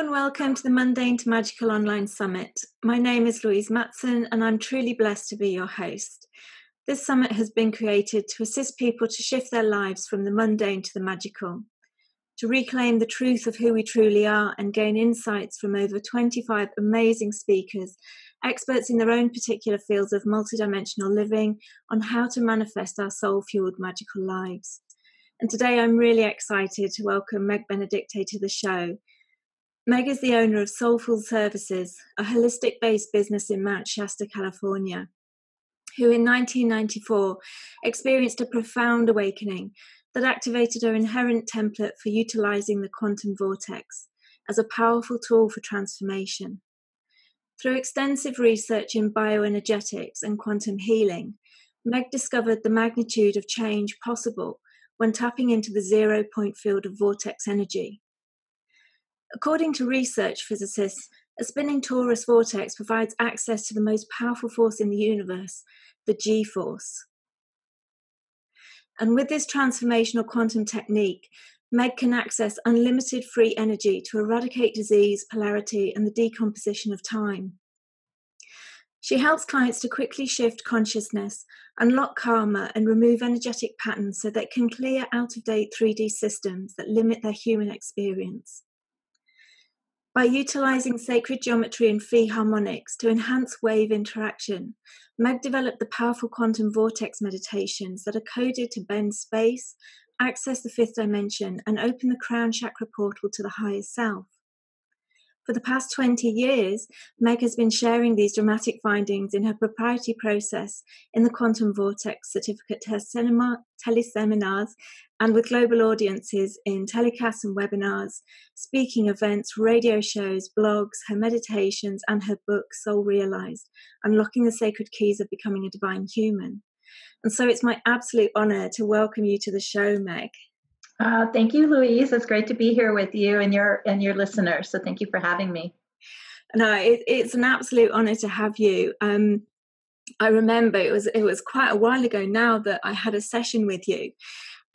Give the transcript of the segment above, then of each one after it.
and welcome to the Mundane to Magical Online Summit. My name is Louise Matson and I'm truly blessed to be your host. This summit has been created to assist people to shift their lives from the mundane to the magical, to reclaim the truth of who we truly are and gain insights from over 25 amazing speakers, experts in their own particular fields of multidimensional living, on how to manifest our soul-fueled magical lives. And today I'm really excited to welcome Meg Benedicte to the show. Meg is the owner of Soulful Services, a holistic-based business in Mount Shasta, California, who in 1994 experienced a profound awakening that activated her inherent template for utilizing the quantum vortex as a powerful tool for transformation. Through extensive research in bioenergetics and quantum healing, Meg discovered the magnitude of change possible when tapping into the 0-point field of vortex energy. According to research physicists, a spinning torus vortex provides access to the most powerful force in the universe, the G-force. And with this transformational quantum technique, Meg can access unlimited free energy to eradicate disease, polarity, and the decomposition of time. She helps clients to quickly shift consciousness, unlock karma, and remove energetic patterns so they can clear out-of-date 3D systems that limit their human experience. By utilizing sacred geometry and phi harmonics to enhance wave interaction, Meg developed the powerful quantum vortex meditations that are coded to bend space, access the fifth dimension, and open the crown chakra portal to the higher self. For the past 20 years, Meg has been sharing these dramatic findings in her proprietary process in the Quantum Vortex Certificate teleseminars and with global audiences in telecasts and webinars, speaking events, radio shows, blogs, her meditations, and her book, Soul Realized, Unlocking the Sacred Keys of Becoming a Divine Human. And so it's my absolute honor to welcome you to the show, Meg. Thank you, Louise. It's great to be here with you and your listeners. So thank you for having me. No, it's an absolute honor to have you. I remember it was quite a while ago now that I had a session with you.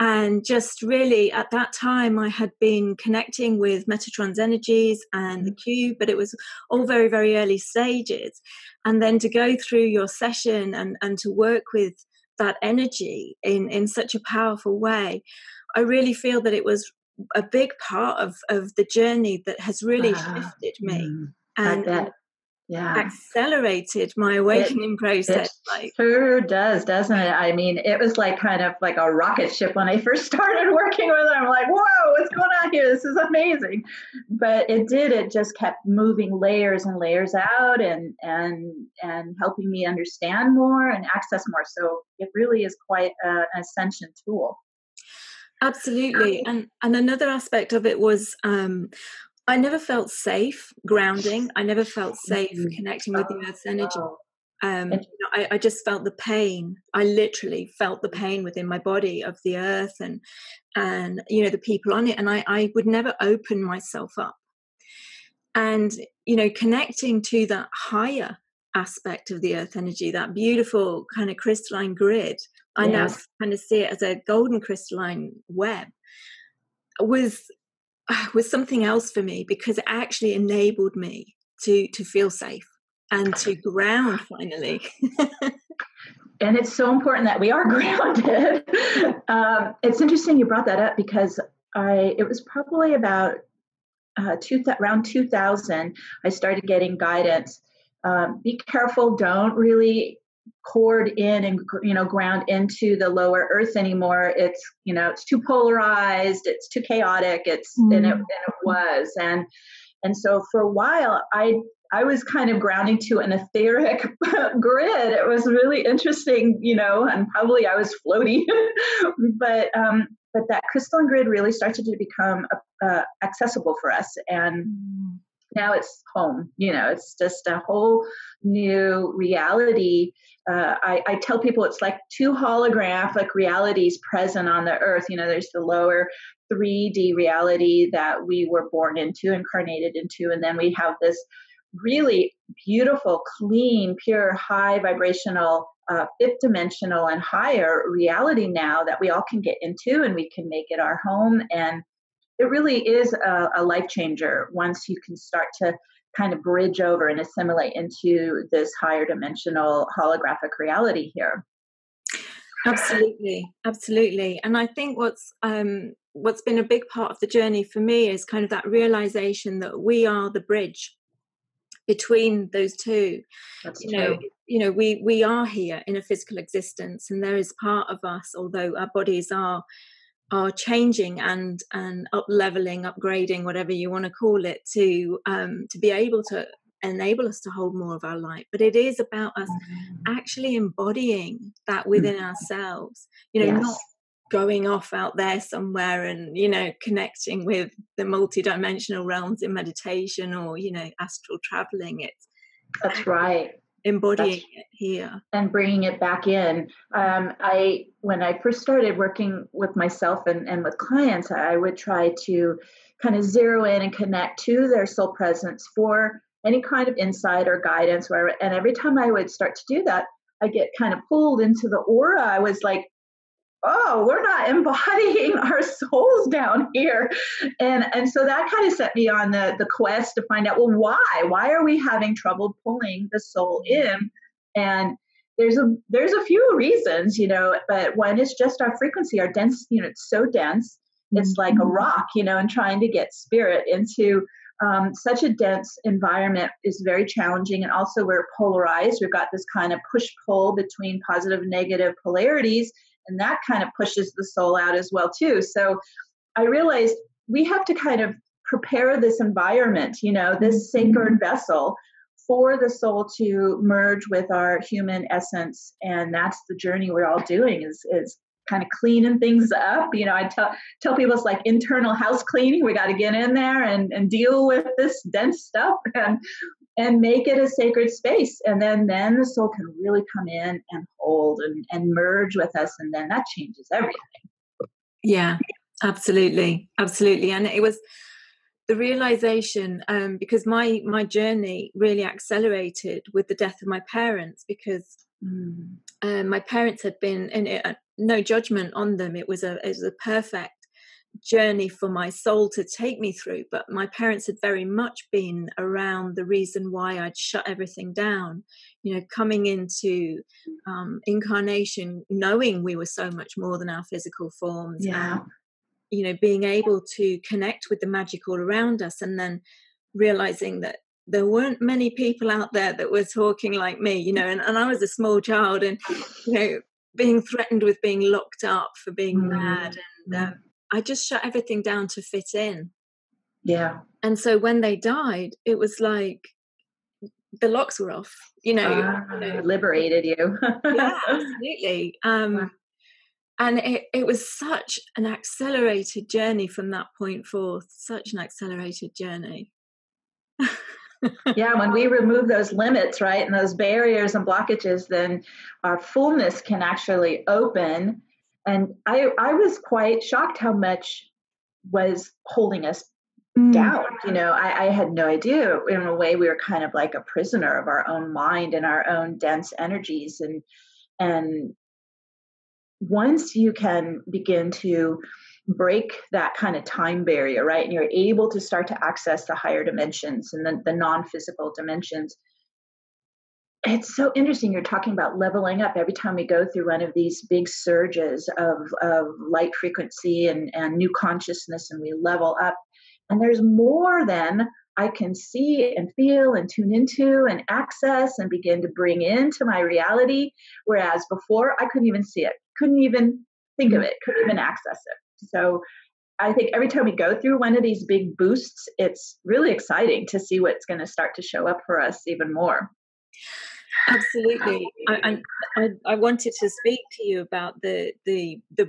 And just really at that time, I had been connecting with Metatron's energies and the cube, but it was all very, very early stages. And then to go through your session and to work with that energy in such a powerful way, I really feel that it was a big part of the journey that has really shifted me and accelerated my awakening process. It sure does, doesn't it? I mean, it was like kind of like a rocket ship when I first started working with it. I'm like, whoa, what's going on here? This is amazing. But it just kept moving layers and layers out and helping me understand more and access more. So it really is quite an ascension tool. Absolutely. And another aspect of it was I never felt safe grounding. I never felt safe connecting with the earth's energy. I just felt the pain. I literally felt the pain within my body of the earth and the people on it. And I would never open myself up. And, connecting to that higher aspect of the earth energy, that beautiful kind of crystalline grid, I now kind of see it as a golden crystalline web, was something else for me because it actually enabled me to feel safe and to ground finally. And it's so important that we are grounded. It's interesting you brought that up because it was probably about around 2000, I started getting guidance. Be careful, don't really cord in and ground into the lower earth anymore. It's it's too polarized, it's too chaotic, and it was and so for a while I was kind of grounding to an etheric grid. It was really interesting, and probably I was floating, but that crystalline grid really started to become accessible for us, and now it's home. It's just a whole new reality. I tell people it's like two holographic realities present on the earth. There's the lower 3D reality that we were born into, incarnated into, and then we have this really beautiful, clean, pure, high vibrational, fifth dimensional and higher reality now that we all can get into, and we can make it our home. And it really is a life changer once you can start to kind of bridge over and assimilate into this higher dimensional holographic reality here. Absolutely, absolutely. And I think what's been a big part of the journey for me is kind of that realization that we are the bridge between those two. That's you true. know we are here in a physical existence, and there is part of us, although our bodies are changing and up leveling, upgrading, whatever you want to call it, to be able to enable us to hold more of our light. But it is about us actually embodying that within ourselves, Yes. not going off out there somewhere and connecting with the multidimensional realms in meditation or astral traveling. That's right. Embodying it here and bringing it back in. When I first started working with myself and with clients, I would try to kind of zero in and connect to their soul presence for any kind of insight or guidance. And every time I would start to do that, I get kind of pulled into the aura. I was like, oh, we're not embodying our souls down here. And so that kind of set me on the quest to find out, well, why are we having trouble pulling the soul in? And there's a few reasons, but one is just our frequency, our dense, it's so dense. It's like a rock, and trying to get spirit into such a dense environment is very challenging. And also we're polarized. We've got this kind of push-pull between positive and negative polarities. And that kind of pushes the soul out as well, too. So I realized we have to kind of prepare this environment, this sacred vessel for the soul to merge with our human essence. And that's the journey we're all doing is kind of cleaning things up. I tell people it's like internal house cleaning. We got to get in there and deal with this dense stuff and make it a sacred space. And then the soul can really come in and hold and merge with us. And then that changes everything. Yeah, absolutely. Absolutely. And it was the realization, because my journey really accelerated with the death of my parents, because my parents had been, and no judgment on them. It was a perfect journey for my soul to take me through, but my parents had very much been around the reason why I'd shut everything down, coming into incarnation knowing we were so much more than our physical forms. Yeah. And being able to connect with the magic all around us, and then realizing that there weren't many people out there that were talking like me, and I was a small child, and being threatened with being locked up for being mad, and I just shut everything down to fit in. Yeah. And so when they died, it was like the locks were off, liberated you. Yeah, absolutely. And it was such an accelerated journey from that point forth, such an accelerated journey. Yeah, when we remove those limits, right, and those barriers and blockages, then our fullness can actually open. And I was quite shocked how much was holding us down. I had no idea. In a way, we were kind of like a prisoner of our own mind and our own dense energies. And once you can begin to break that kind of time barrier, right, and you're able to start to access the higher dimensions and the non-physical dimensions, it's so interesting. You're talking about leveling up. Every time we go through one of these big surges of light frequency and new consciousness, and we level up, and there's more than I can see and feel and tune into and access and begin to bring into my reality. Whereas before, I couldn't even see it, couldn't even think of it, couldn't even access it. So I think every time we go through one of these big boosts, it's really exciting to see what's going to start to show up for us even more. Absolutely. I wanted to speak to you about the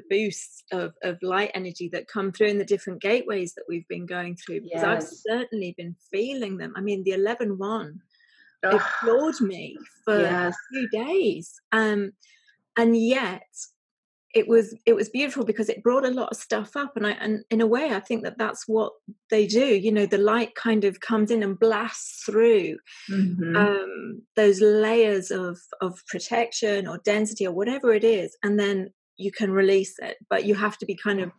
boosts of light energy that come through in the different gateways that we've been going through, because I've certainly been feeling them. I mean, the 11-1 ignored me for a few days. And yet it was beautiful because it brought a lot of stuff up, and in a way I think that's what they do. The light kind of comes in and blasts through those layers of protection or density or whatever it is, and then you can release it, but you have to be kind of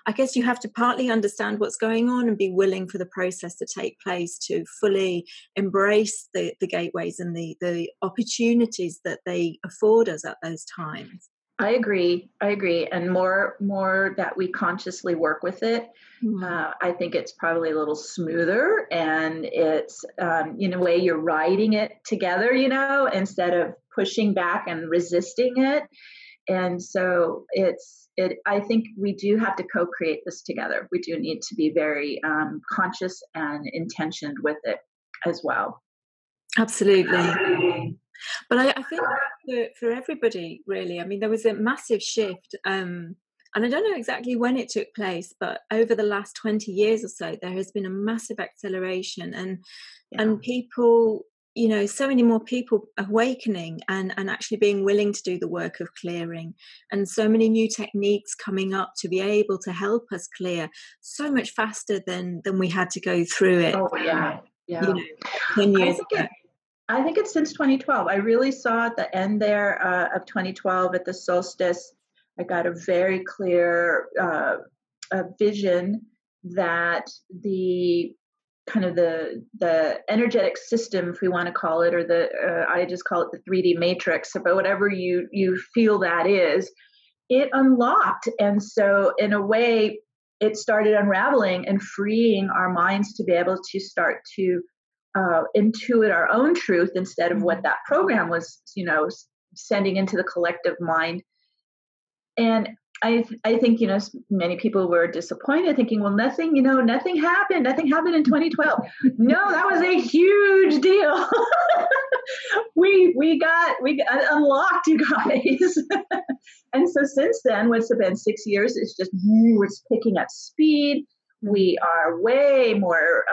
I guess you have to partly understand what's going on and be willing for the process to take place to fully embrace the gateways and the opportunities that they afford us at those times. I agree. And more that we consciously work with it. I think it's probably a little smoother, and it's, in a way, you're riding it together, instead of pushing back and resisting it. And so I think we do have to co-create this together. We do need to be very conscious and intentioned with it as well. Absolutely. But I think for everybody, really, I mean, there was a massive shift. And I don't know exactly when it took place, but over the last 20 years or so, there has been a massive acceleration and people, so many more people awakening and actually being willing to do the work of clearing, and so many new techniques coming up to be able to help us clear so much faster than we had to go through it. Oh, yeah. 10 years ago. I think it's since 2012. I really saw at the end there of 2012 at the solstice, I got a very clear vision that the kind of the energetic system, if we want to call it, or I just call it the 3D matrix, but whatever you feel that is, it unlocked. And so in a way, it started unraveling and freeing our minds to be able to start to intuit our own truth instead of what that program was, sending into the collective mind. And I think, many people were disappointed, thinking, well, nothing happened. Nothing happened in 2012. No, that was a huge deal. we got unlocked, you guys. And so since then, what's it been, 6 years? It's picking up speed. We are way more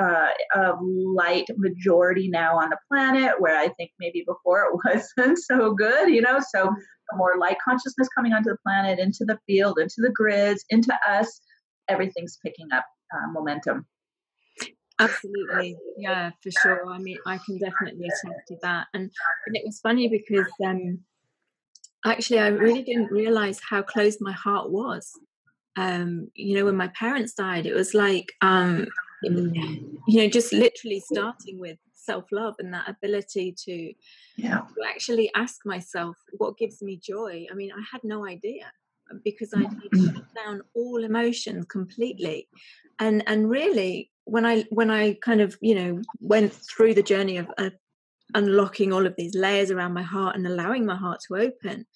of light majority now on the planet, where I think maybe before it wasn't so good, so more light consciousness coming onto the planet, into the field, into the grids, into us, everything's picking up momentum. Absolutely. Yeah, for sure. I mean, I can definitely attest to that. And it was funny because actually I really didn't realize how closed my heart was. When my parents died, it was like, just literally starting with self-love and that ability to actually ask myself what gives me joy. I mean, I had no idea, because I shut down all emotions completely. And really, when I kind of, went through the journey of unlocking all of these layers around my heart and allowing my heart to open,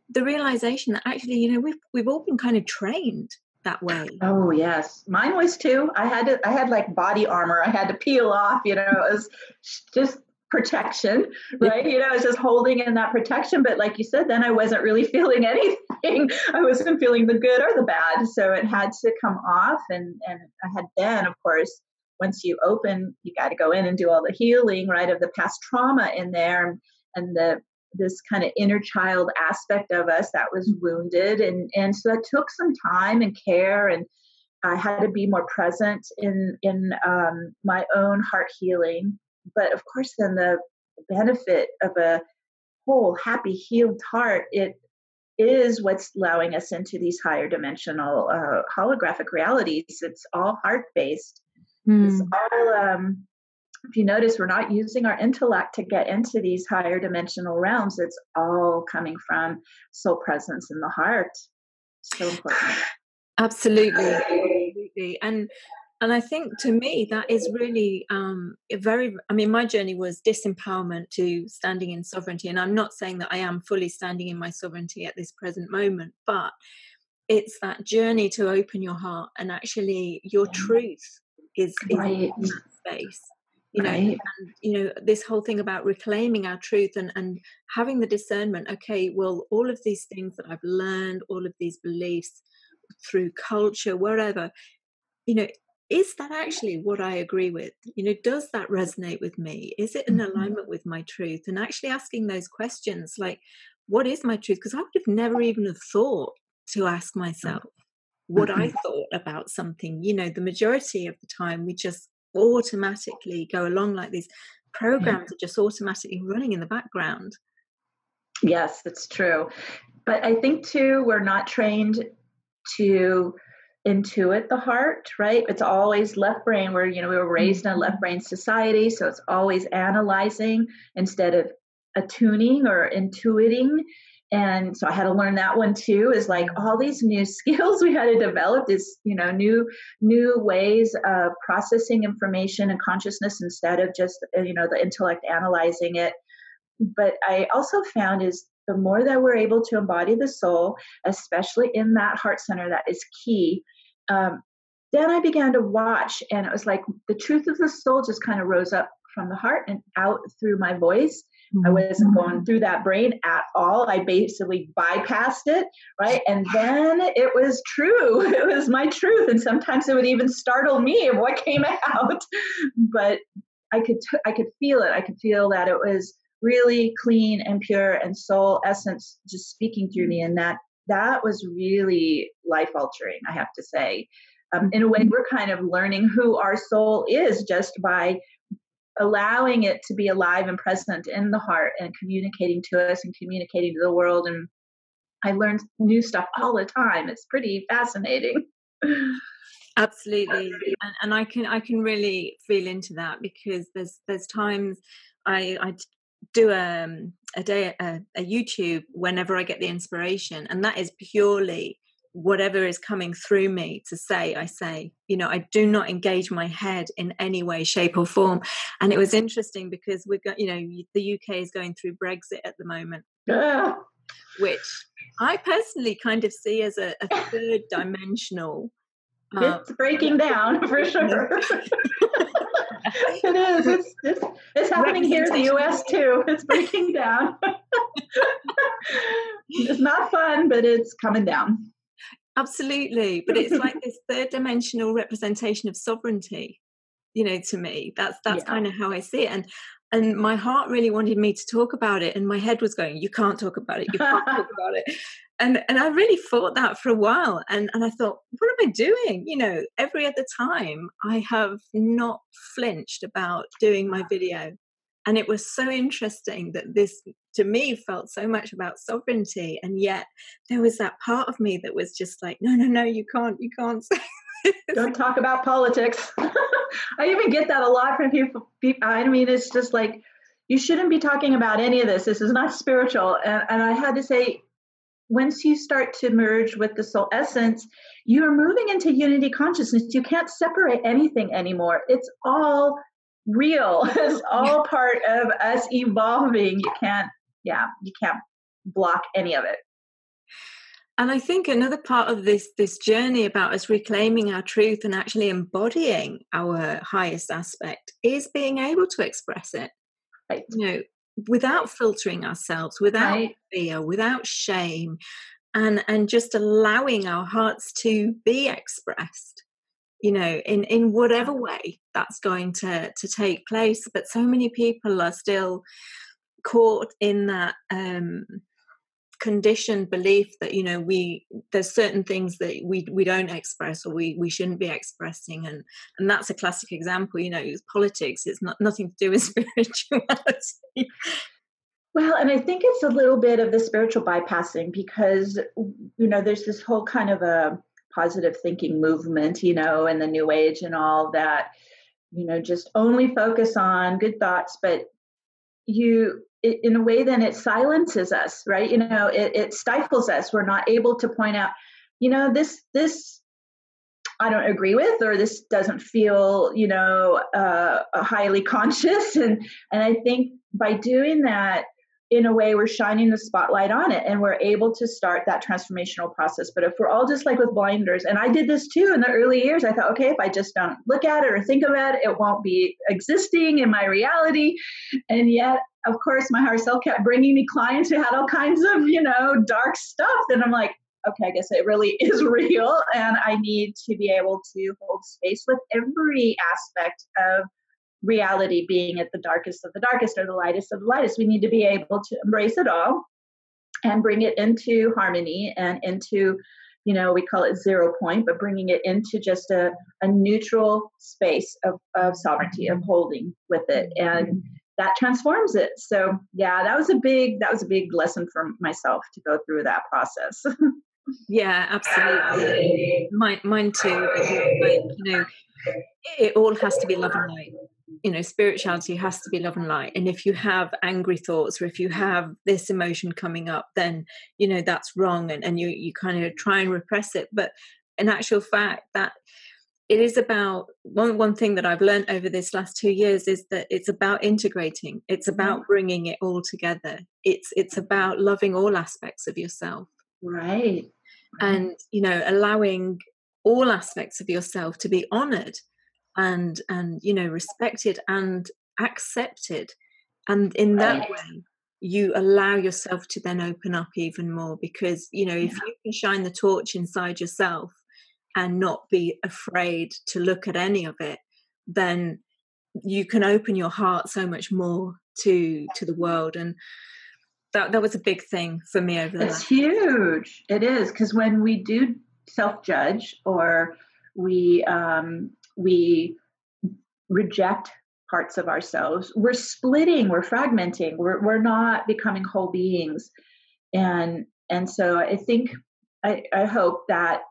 the realization that actually, we've all been kind of trained that way. Oh, yes. Mine was too. I had like body armor I had to peel off, it was just protection, right? I was just holding in that protection. But like you said, then I wasn't really feeling anything. I wasn't feeling the good or the bad. So it had to come off. And I had then, of course, once you open, you got to go in and do all the healing, right, of the past trauma in there, and this kind of inner child aspect of us that was wounded. And so that took some time and care, and I had to be more present in my own heart healing. But of course, then the benefit of a whole, happy, healed heart, it is what's allowing us into these higher dimensional holographic realities. It's all heart-based. It's all, if you notice, we're not using our intellect to get into these higher dimensional realms. It's all coming from soul presence in the heart. So important. Absolutely. And I think, to me, that is really my journey was disempowerment to standing in sovereignty. And I'm not saying that I am fully standing in my sovereignty at this present moment, but it's that journey to open your heart, and actually your truth is right in that space. Right. And this whole thing about reclaiming our truth and having the discernment, okay, well, all of these things that I've learned, all of these beliefs through culture, wherever, is that actually what I agree with? Does that resonate with me? Is it in alignment with my truth? And actually asking those questions, like, what is my truth? Because I would have never even have thought to ask myself what I thought about something. The majority of the time we just automatically go along, like these programs are just automatically running in the background. Yes, that's true. But I think too, we're not trained to intuit the heart, right? It's always left brain. We were raised in a left brain society, so it's always analyzing instead of attuning or intuiting. And so I had to learn that one too, is like all these new skills we had to develop, this, new ways of processing information and consciousness instead of just, the intellect analyzing it. But I also found is the more that we're able to embody the soul, especially in that heart center, that is key. Then I began to watch, and it was like the truth of the soul just kind of rose up from the heart and out through my voice. I wasn't going through that brain at all. I basically bypassed it, right? And then it was true. It was my truth. And sometimes it would even startle me of what came out. But I could feel it. I could feel that it was really clean and pure and soul essence just speaking through me. And that was really life altering, I have to say. In a way, we're kind of learning who our soul is just by allowing it to be alive and present in the heart and communicating to us and communicating to the world. And I learned new stuff all the time. It's pretty fascinating. Absolutely. And I can really feel into that, because there's times I do a YouTube whenever I get the inspiration, and that is purely whatever is coming through me to say, I say. I do not engage my head in any way, shape or form. And it was interesting because we've got, the UK is going through Brexit at the moment, which I personally kind of see as a third dimensional. It's breaking down for sure. It is. It's happening here in the US too. It's breaking down. It's not fun, but it's coming down. Absolutely. But it's like this third dimensional representation of sovereignty, to me. That's kind of how I see it. And my heart really wanted me to talk about it. And my head was going, you can't talk about it. You can't talk about it. And I really fought that for a while. And I thought, what am I doing? Every other time I have not flinched about doing my video. And it was so interesting that this, to me, felt so much about sovereignty. And yet there was that part of me that was just like, no, you can't say this. Don't talk about politics. I even get that a lot from people. I mean, it's just like, you shouldn't be talking about any of this. This is not spiritual. And I had to say, once you start to merge with the soul essence, you are moving into unity consciousness. You can't separate anything anymore. It's all real. It's all part of us evolving. You can't block any of it. And I think another part of this journey about us reclaiming our truth and actually embodying our highest aspect is being able to express it, right. Without filtering ourselves, without fear, without shame, and just allowing our hearts to be expressed, in whatever way that's going to take place. But so many people are still caught in that conditioned belief that there's certain things that we don't express, or we shouldn't be expressing, and that's a classic example. Politics is nothing to do with spirituality. Well, and I think it's a little bit of the spiritual bypassing, because there's this whole kind of a positive thinking movement, and the New Age and all that, just only focus on good thoughts, but in a way, then it silences us, right? It stifles us. We're not able to point out, this I don't agree with, or this doesn't feel, highly conscious. And I think by doing that, in a way, we're shining the spotlight on it, and we're able to start that transformational process. But if we're all just like with blinders, and I did this too in the early years, I thought, okay, if I just don't look at it or think about it, it won't be existing in my reality. And yet, of course, my higher self kept bringing me clients who had all kinds of, dark stuff. And I'm like, okay, I guess it really is real. And I need to be able to hold space with every aspect of reality being at the darkest of the darkest, or the lightest of the lightest. We need to be able to embrace it all and bring it into harmony and into, we call it 0 point, but bringing it into just a neutral space of sovereignty, of holding with it. And that transforms it. So yeah, that was a big lesson for myself to go through that process. Yeah, absolutely. Mine too. Like, it all has to be love and light. Spirituality has to be love and light. And if you have angry thoughts, or if you have this emotion coming up, then that's wrong, and you kind of try and repress it. But in actual fact, that it is about one thing that I've learned over this last 2 years is that it's about integrating. It's about bringing it all together. It's about loving all aspects of yourself. Right. And allowing all aspects of yourself to be honored and respected and accepted. And in that way, you allow yourself to then open up even more, because if you can shine the torch inside yourself and not be afraid to look at any of it, then you can open your heart so much more to the world. And that was a big thing for me over the It's huge. It is, because when we do self-judge, or we reject parts of ourselves, we're splitting, we're fragmenting, we're not becoming whole beings. And so I think, I hope that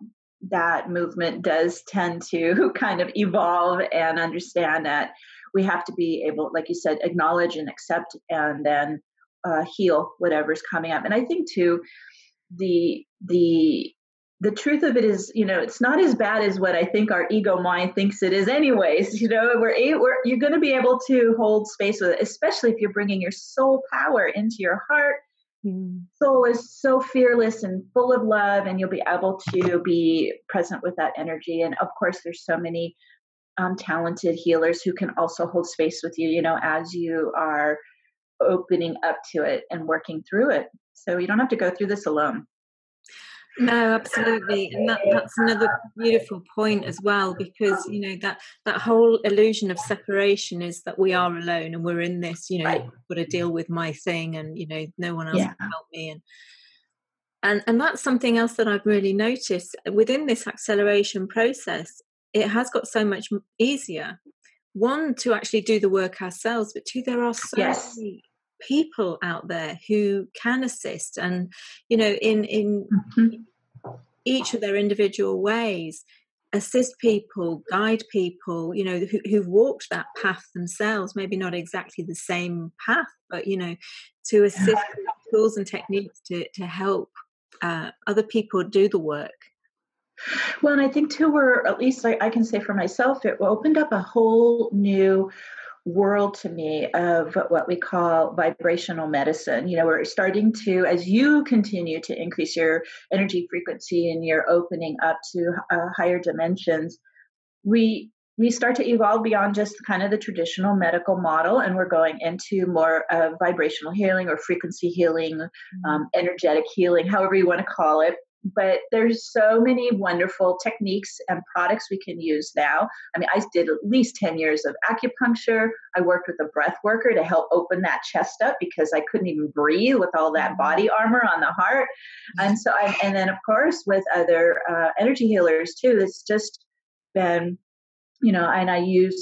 movement does tend to kind of evolve and understand that we have to be able, like you said, acknowledge and accept, and then heal whatever's coming up. And I think too, the truth of it is, it's not as bad as what I think our ego mind thinks it is anyways. You're going to be able to hold space with it, especially if you're bringing your soul power into your heart. Soul is so fearless and full of love, and you'll be able to be present with that energy. And of course, there's so many talented healers who can also hold space with you, as you are opening up to it and working through it. So you don't have to go through this alone. No, absolutely. And that's another beautiful point as well, because that whole illusion of separation is that we are alone and we're in this, I've got to deal with my thing, and no one else can help me. And that's something else that I've really noticed within this acceleration process. It has got so much easier, one, to actually do the work ourselves, but two, there are so many people out there who can assist, and in each of their individual ways, assist people, guide people, who've walked that path themselves, maybe not exactly the same path, but to assist with tools and techniques to help other people do the work. Well, and I think too, at least I can say for myself, it opened up a whole new world to me of what we call vibrational medicine. We're starting to, as you continue to increase your energy frequency and you're opening up to higher dimensions, we start to evolve beyond just kind of the traditional medical model, and we're going into more vibrational healing or frequency healing, energetic healing, however you want to call it. But there's so many wonderful techniques and products we can use now. I mean, I did at least 10 years of acupuncture. I worked with a breath worker to help open that chest up because I couldn't even breathe with all that body armor on the heart. And so, and then of course with other energy healers too. It's just been, and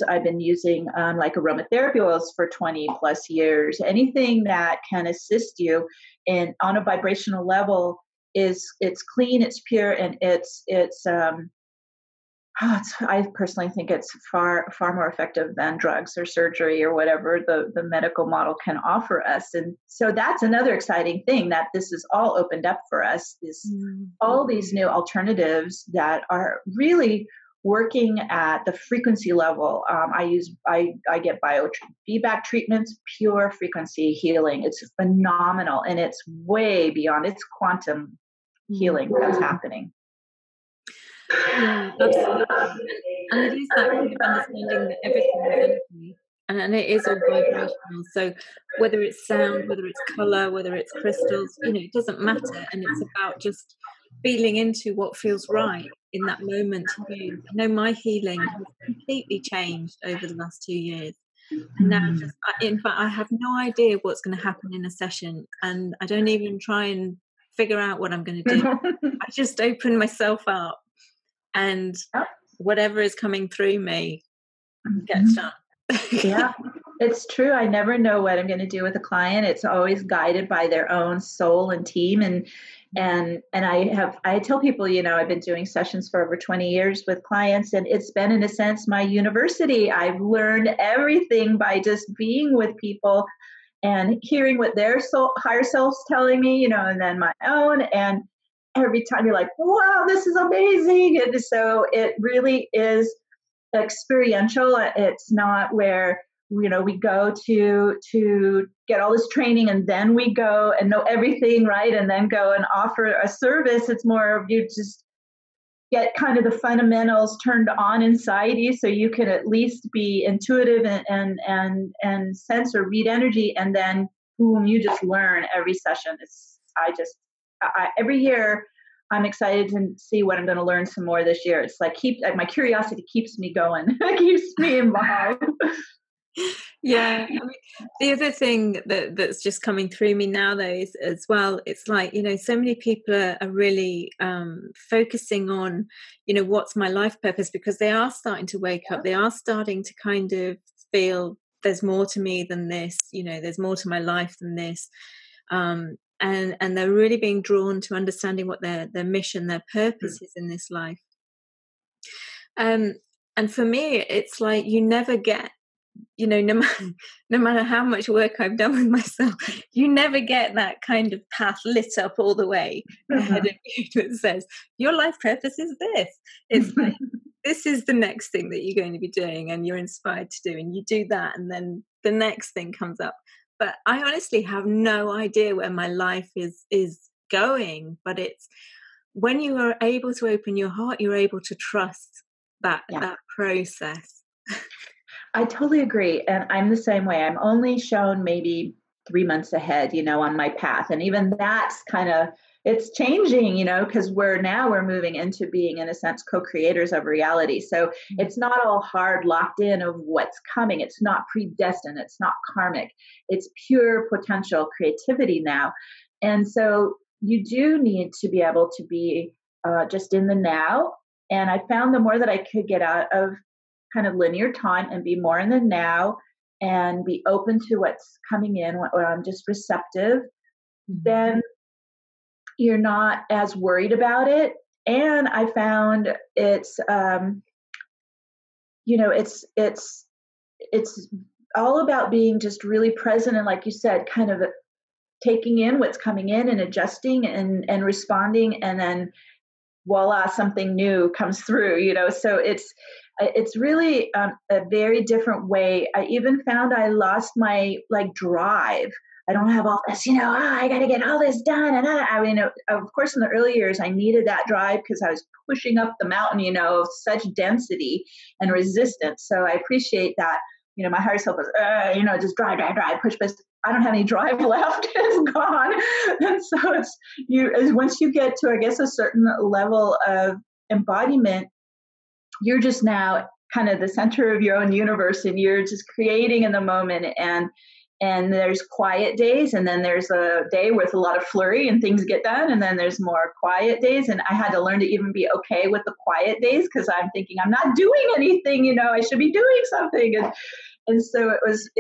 I've been using like aromatherapy oils for 20 plus years. Anything that can assist you on a vibrational level it's clean, it's pure, and I personally think it's far more effective than drugs or surgery or whatever the medical model can offer us. And so that's another exciting thing, that this is all opened up for us. All these new alternatives that are really working at the frequency level. I get biofeedback treatments, pure frequency healing. It's phenomenal, and it's way beyond. It's quantum healing that's happening. Yeah, absolutely. And it is that kind of understanding that everything is energy, and it is all vibrational. So whether it's sound, whether it's color, whether it's crystals, it doesn't matter. And it's about just feeling into what feels right in that moment to you. I know my healing has completely changed over the last 2 years. And now in fact, I have no idea what's going to happen in a session, and I don't even try and figure out what I'm going to do. I just open myself up, and whatever is coming through me gets done. Yeah, it's true. I never know what I'm going to do with a client. It's always guided by their own soul and team. And I tell people, I've been doing sessions for over 20 years with clients, and it's been, in a sense, my university. I've learned everything by just being with people and hearing what their higher self's telling me, and then my own. And every time you're like, wow, this is amazing. And so it really is experiential. It's not where, we go to get all this training and then we go and know everything, right? And then go and offer a service. It's more of you just get kind of the fundamentals turned on inside you, so you can at least be intuitive and sense or read energy, and then boom, you just learn every session. Every year I'm excited to see what I'm going to learn some more this year. It's like my curiosity keeps me going. It keeps me involved. Yeah, the other thing that's just coming through me now, though, is as well, it's like, so many people are really focusing on, what's my life purpose, because they are starting to wake up. They are starting to kind of feel there's more to me than this, there's more to my life than this. And they're really being drawn to understanding what their mission, their purpose is in this life. And for me, it's like you never get, no matter how much work I've done with myself, you never get that kind of path lit up all the way ahead of you that says, your life purpose is this. It's like, this is the next thing that you're going to be doing and you're inspired to do, and you do that, and then the next thing comes up. But I honestly have no idea where my life is going. But it's when you are able to open your heart, you're able to trust that process. I totally agree. And I'm the same way. I'm only shown maybe 3 months ahead, on my path. And even that's it's changing, because we're moving into being, in a sense, co-creators of reality. So it's not all hard locked in of what's coming. It's not predestined. It's not karmic. It's pure potential creativity now. And so you do need to be able to be just in the now. And I found the more that I could get out of kind of linear time and be more in the now and be open to what's coming in, when I'm just receptive, then you're not as worried about it. And I found it's all about being just really present, and like you said, kind of taking in what's coming in and adjusting and responding, and then voila, something new comes through, so it's really a very different way. I even found I lost my drive. I don't have all this, I got to get all this done. And of course, in the early years, I needed that drive because I was pushing up the mountain, of such density and resistance. So I appreciate that. My higher self was, just drive, push. I don't have any drive left. It's gone. And so once you get to, I guess, a certain level of embodiment, you're just now kind of the center of your own universe, and you're just creating in the moment. And there's quiet days, and then there's a day with a lot of flurry and things get done, and then there's more quiet days. And I had to learn to even be okay with the quiet days, because I'm thinking I'm not doing anything, I should be doing something. And so it was,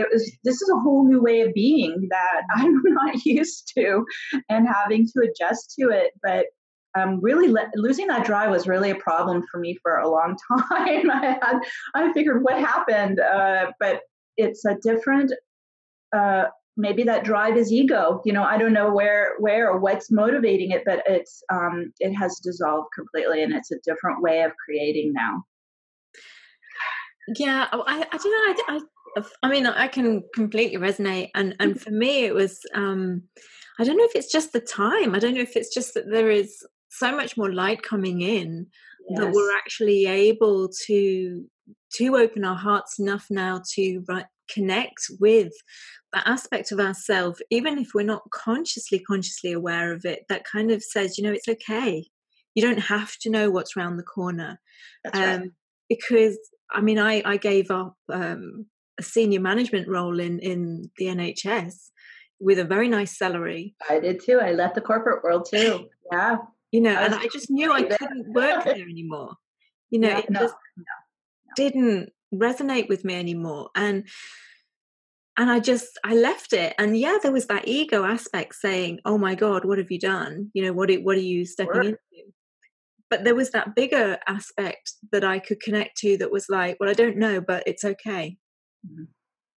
this is a whole new way of being that I'm not used to, and having to adjust to it. But really losing that drive was really a problem for me for a long time. I figured what happened, but it's a different, maybe that drive is ego. I don't know where or what's motivating it, but it has dissolved completely, and it's a different way of creating now. Yeah, I don't know. I mean, I can completely resonate, and for me, it was. I don't know if it's just the time. I don't know if it's just that there is so much more light coming in, that we're actually able to open our hearts enough now to connect with that aspect of ourselves, even if we're not consciously aware of it. That kind of says, it's okay. You don't have to know what's around the corner. That's right. Because I mean, I gave up a senior management role in the NHS with a very nice salary. I did too. I left the corporate world too. Yeah. And I just knew I couldn't work there anymore. It just didn't resonate with me anymore. And I left it. And yeah, there was that ego aspect saying, oh my God, what have you done? You know, what are you stepping into? But there was that bigger aspect that I could connect to that was like, well, I don't know, but it's okay. Mm-hmm.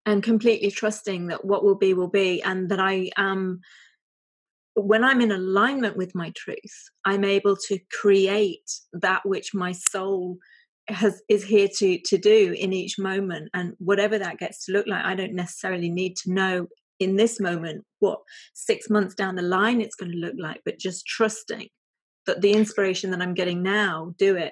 And completely trusting that what will be, and that I am, when I'm in alignment with my truth, I'm able to create that which my soul is here to do in each moment. And whatever that gets to look like, I don't necessarily need to know in this moment what 6 months down the line it's going to look like, but just trusting that the inspiration that I'm getting now, do it.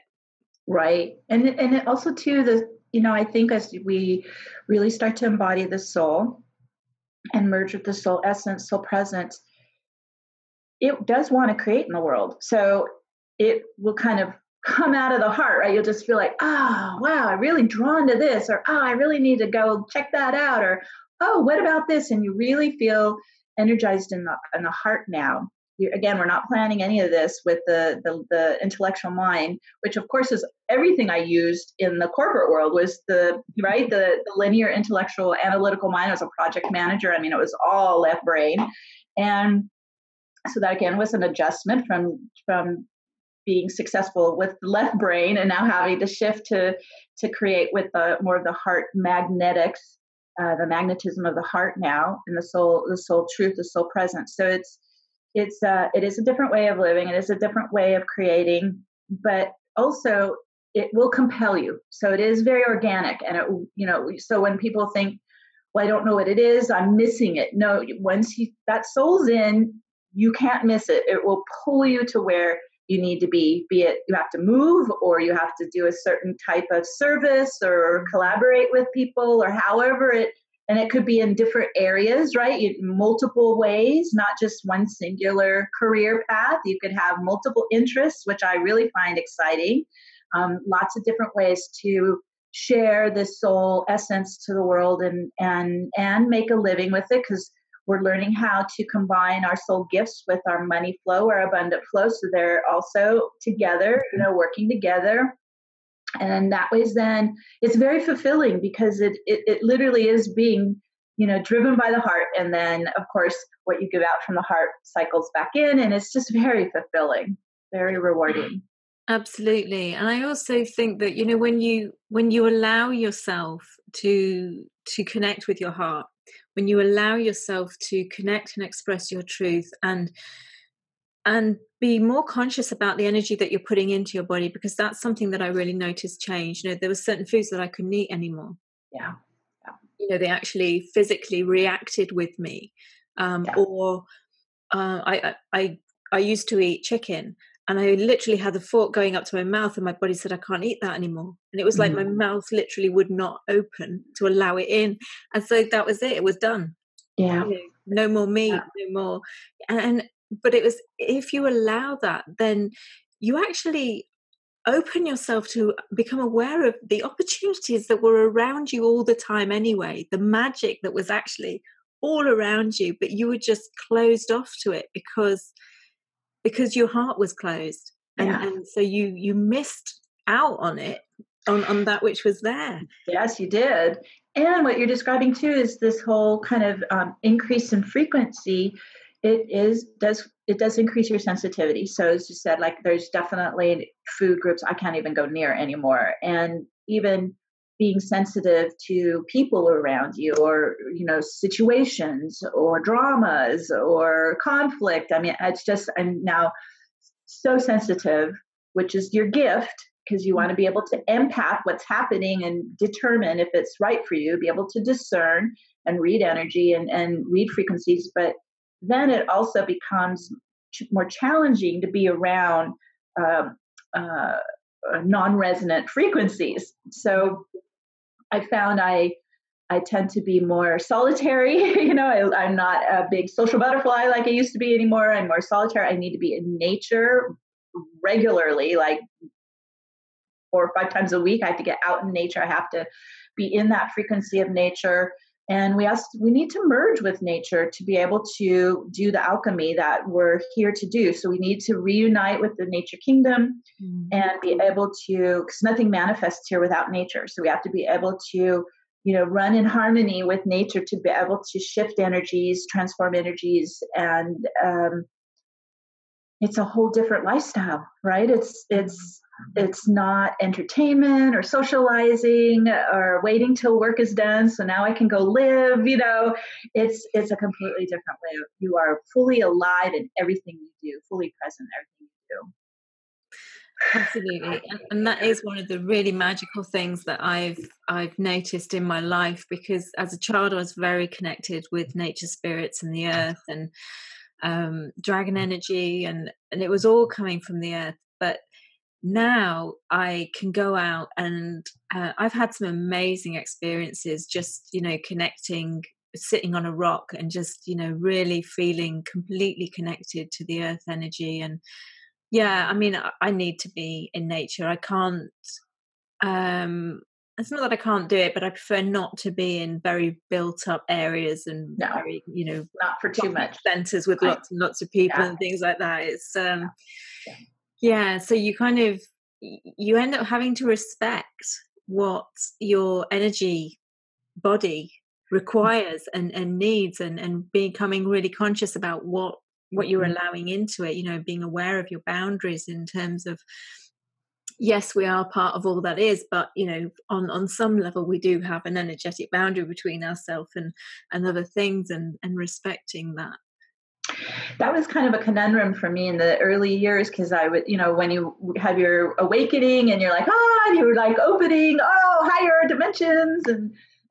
Right. And it also too, I think as we really start to embody the soul and merge with the soul essence, soul presence, it does want to create in the world. So it will kind of come out of the heart, right? You'll just feel like, oh, wow, I'm really drawn to this, or, oh, I really need to go check that out, or, oh, what about this? And you really feel energized in the heart now. Again, we're not planning any of this with the intellectual mind, which of course is everything I used in the corporate world was the linear intellectual analytical mind. I was a project manager. I mean, it was all left brain. And so that again was an adjustment from being successful with the left brain and now having to shift to create with more of the heart magnetics, the magnetism of the heart now, and the soul truth, the soul presence. So it is a different way of living. It is a different way of creating, but also it will compel you. So it is very organic. And so when people think, well, I don't know what it is, I'm missing it. No, once that soul's in, you can't miss it. It will pull you to where you need to be it you have to move, or you have to do a certain type of service or collaborate with people, or however and it could be in different areas, right? In multiple ways, not just one singular career path. You could have multiple interests, which I really find exciting. Lots of different ways to share this soul essence to the world and make a living with it, because we're learning how to combine our soul gifts with our money flow, our abundant flow. So they're also together, working together. And that way, then it's very fulfilling, because it literally is being, driven by the heart. And then, of course, what you give out from the heart cycles back in. And it's just very fulfilling, very rewarding. Absolutely. And I also think that, when you allow yourself to connect with your heart, when you allow yourself to connect and express your truth and be more conscious about the energy that you're putting into your body, because that's something that I really noticed change. There were certain foods that I couldn't eat anymore. Yeah. They actually physically reacted with me. Or I used to eat chicken, and I literally had the fork going up to my mouth, and my body said, I can't eat that anymore. And it was like my mouth literally would not open to allow it in. And so that was it. It was done. Yeah. No more meat, no more. But it was, if you allow that, then you actually open yourself to become aware of the opportunities that were around you all the time anyway, the magic that was actually all around you, but you were just closed off to it because your heart was closed. And so you missed out on it, on that which was there. Yes, you did. And what you're describing too is this whole kind of increase in frequency. It does increase your sensitivity. So as you said, like there's definitely food groups I can't even go near anymore. And even being sensitive to people around you, or, situations or dramas or conflict. I mean, I'm now so sensitive, which is your gift, because you want to be able to empath what's happening and determine if it's right for you, be able to discern and read energy and read frequencies. But then it also becomes more challenging to be around non-resonant frequencies. So I found I tend to be more solitary. I'm not a big social butterfly like I used to be anymore. I'm more solitary. I need to be in nature regularly, like 4 or 5 times a week. I have to get out in nature. I have to be in that frequency of nature. And we need to merge with nature to be able to do the alchemy that we're here to do. So we need to reunite with the nature kingdom and be able to, because nothing manifests here without nature. So we have to be able to run in harmony with nature to be able to shift energies, transform energies. And it's a whole different lifestyle, right? It's not entertainment or socializing or waiting till work is done, so now I can go live. It's a completely different way. You are fully alive in everything you do, fully present in everything you do. Absolutely, and that is one of the really magical things that I've noticed in my life, because as a child I was very connected with nature spirits and the earth and dragon energy, and it was all coming from the earth. But now I can go out and I've had some amazing experiences just connecting, sitting on a rock and just really feeling completely connected to the earth energy. And yeah, I mean, I need to be in nature. I can't, it's not that I can't do it, but I prefer not to be in very built up areas and very, not for too much centers with lots and lots of people and things like that. It's, so you end up having to respect what your energy body requires and needs, and becoming really conscious about what you're allowing into it, being aware of your boundaries in terms of, yes, we are part of all that is, but on some level we do have an energetic boundary between ourselves and other things, and respecting that. That was kind of a conundrum for me in the early years, because I would, when you have your awakening and you're like, you're like opening, higher dimensions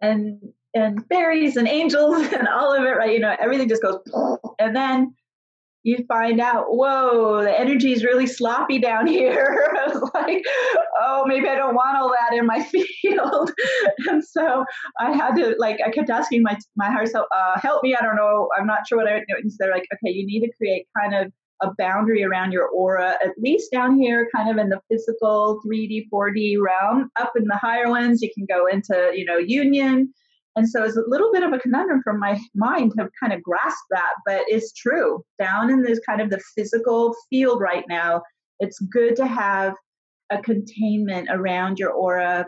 and fairies and angels and all of it, right? Everything just goes, and then you find out, whoa, the energy is really sloppy down here. I was like, maybe I don't want all that in my field. And so I had to, I kept asking my higher self, help me, I don't know, I'm not sure what I do. And so they're like, okay, you need to create kind of a boundary around your aura, at least down here, kind of in the physical 3D, 4D realm. Up in the higher ones, you can go into, union. And so it's a little bit of a conundrum from my mind to kind of grasp that, but it's true. Down in this kind of the physical field right now, it's good to have a containment around your aura.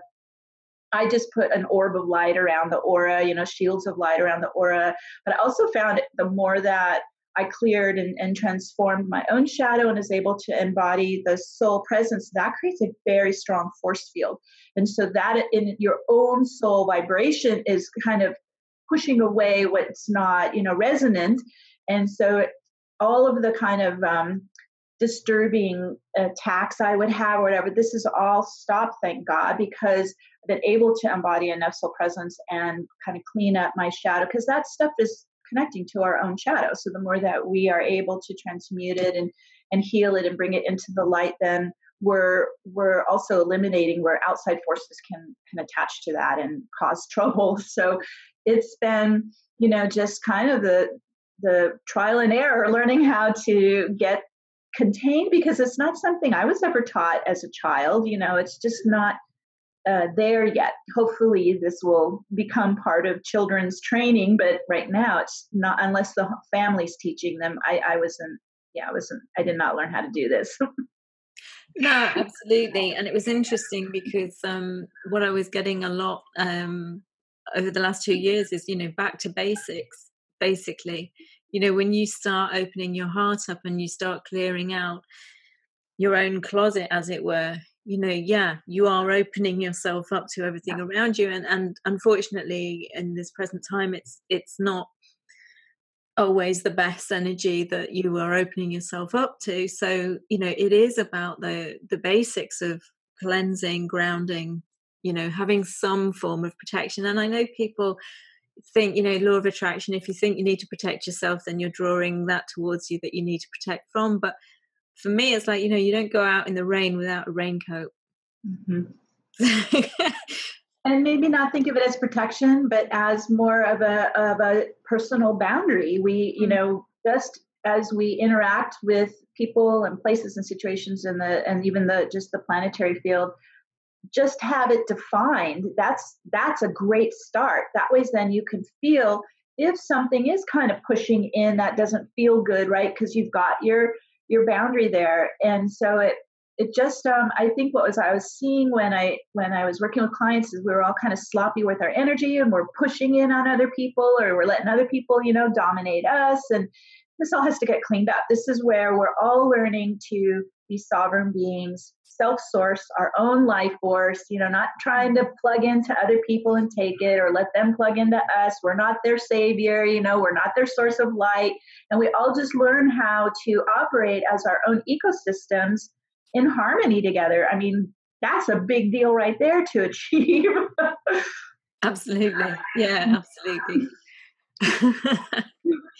I just put an orb of light around the aura, shields of light around the aura. But I also found the more that I cleared and transformed my own shadow and is able to embody the soul presence, that creates a very strong force field. And so that in your own soul vibration is kind of pushing away what's not, resonant. And so all of the kind of disturbing attacks I would have or whatever, this is all stopped, thank God, because I've been able to embody enough soul presence and kind of clean up my shadow, because that stuff is connecting to our own shadow. So the more that we are able to transmute it and heal it and bring it into the light, then we're also eliminating where outside forces can attach to that and cause trouble. So it's been, just kind of the trial and error, learning how to get contained, because it's not something I was ever taught as a child. It's just not there yet. Hopefully this will become part of children's training, but right now it's not, unless the family's teaching them. I did not learn how to do this. No, absolutely. And it was interesting because what I was getting a lot over the last 2 years is, back to basics, basically. When you start opening your heart up and you start clearing out your own closet, as it were, you are opening yourself up to everything around you. And unfortunately, in this present time, it's not always the best energy that you are opening yourself up to. So, it is about the basics of cleansing, grounding, having some form of protection. And I know people think, law of attraction, if you think you need to protect yourself, then you're drawing that towards you that you need to protect from. But for me, it's like, you don't go out in the rain without a raincoat. Mm-hmm. And maybe not think of it as protection, but as more of a personal boundary. We, just as we interact with people and places and situations and even just the planetary field, just have it defined. That's a great start. That way, then you can feel if something is kind of pushing in that doesn't feel good, right? Because you've got your boundary there. And so it just, I think I was seeing when I was working with clients is we were all kind of sloppy with our energy, and we're pushing in on other people, or we're letting other people, dominate us. And this all has to get cleaned up. This is where we're all learning to be sovereign beings, self-source our own life force, not trying to plug into other people and take it, or let them plug into us. We're not their savior, we're not their source of light. And we all just learn how to operate as our own ecosystems in harmony together. I mean, that's a big deal right there to achieve. Absolutely. Yeah, absolutely.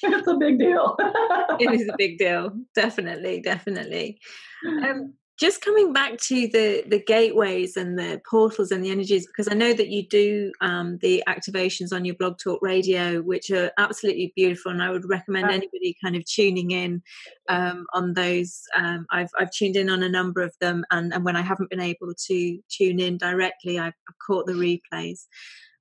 It's a big deal. It is a big deal. Definitely. Just coming back to the gateways and the portals and the energies, because I know that you do the activations on your Blog Talk Radio, which are absolutely beautiful, and I would recommend anybody kind of tuning in on those. I've tuned in on a number of them, and when I haven't been able to tune in directly, I've caught the replays.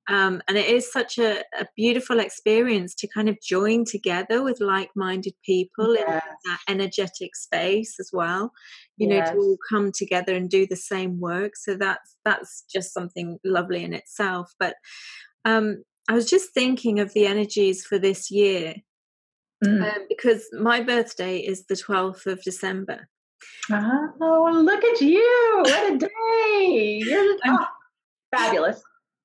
And it is such a beautiful experience to kind of join together with like-minded people in that energetic space as well, to all come together and do the same work. So that's just something lovely in itself. But I was just thinking of the energies for this year, because my birthday is the 12th of December. Oh, look at you. What a day. You're fabulous.